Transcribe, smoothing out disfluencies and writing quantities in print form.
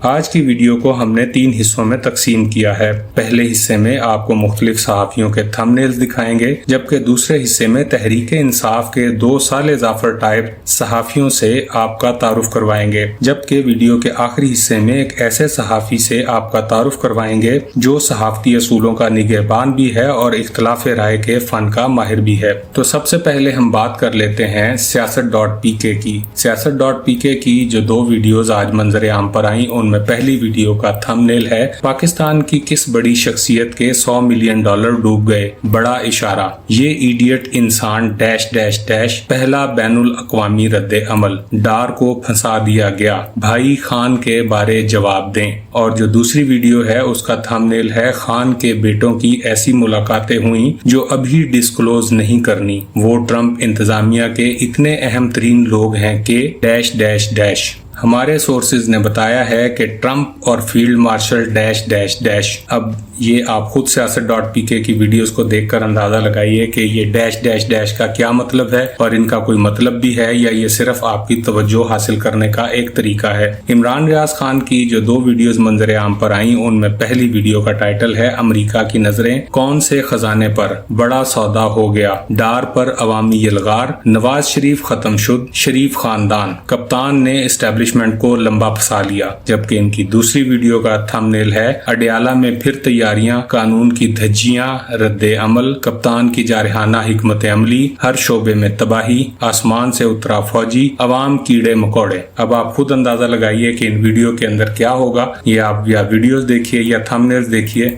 آج کی ویڈیو کو ہم نے 3 حصوں میں تقسیم کیا ہے۔ پہلے حصے میں آپ کو مختلف صحافیوں کے تھم نیلز دکھائیں گے، جبکہ دوسرے حصے میں تحریک انصاف کے 2 سال ظافر ٹائپ صحافیوں سے آپ کا تعارف کروائیں گے، جبکہ ویڈیو کے آخری حصے میں ایک ایسے صحافی سے آپ کا تعارف کروائیں گے جو صحافتی اصولوں کا نگہبان بھی ہے اور اختلاف رائے کے فن کا ماہر بھی ہے۔ تو سب سے پہلے ہم بات کر لیتے ہیں سیاست.pk کی۔ سیاست.pk کی جو 2 ویڈیوز آج منظر عام پر آئیں، ان میں پہلی ویڈیو کا تھم نیل ہے پاکستان کی کس بڑی شخصیت کے $100 ملین ڈوب گئے، بڑا اشارہ، یہ ایڈیٹ انسان ڈیش ڈیش ڈیش، پہلا بین الاقوامی رد عمل، ڈار کو پھنسا دیا گیا، بھائی خان کے بارے جواب دیں۔ اور جو دوسری ویڈیو ہے اس کا تھم نیل ہے خان کے بیٹوں کی ایسی ملاقاتیں ہوئیں جو ابھی ڈسکلوز نہیں کرنی، وہ ٹرمپ انتظامیہ کے اتنے اہم ترین لوگ ہیں کہ ڈیش ڈیش ڈیش۔ ہمارے سورسز نے بتایا ہے کہ ٹرمپ اور field marshal dash dash dash. اب یہ آپ خود سیاست.pk کی ویڈیوز کو دیکھ کر اندازہ لگائیے کہ یہ ڈیش ڈیش ڈیش کا کیا مطلب ہے، اور ان کا کوئی مطلب بھی ہے یا یہ صرف آپ کی توجہ حاصل کرنے کا ایک طریقہ ہے۔ عمران ریاض خان کی جو 2 ویڈیوز منظر عام پر آئیں، ان میں پہلی ویڈیو کا ٹائٹل ہے امریکہ کی نظریں کون سے خزانے پر، بڑا سودا ہو گیا، ڈار پر عوامی یلغار، نواز شریف ختم شد، شریف خاندان، کپتان نے اسٹیبلشمنٹ کو لمبا پھنسا لیا۔ جبکہ ان کی دوسری ویڈیو کا تھم نیل ہے اڈیالہ میں پھر تیاریاں، قانون کی دھجیاں، رد عمل، کپتان کی جارحانہ حکمت عملی، ہر شعبے میں تباہی، آسمان سے اترا فوجی، عوام کیڑے مکوڑے۔ اب آپ خود اندازہ لگائیے کہ ان ویڈیو کے اندر کیا ہوگا، یہ آپ یا ویڈیوز دیکھیے یا تھم نیلز دیکھیے۔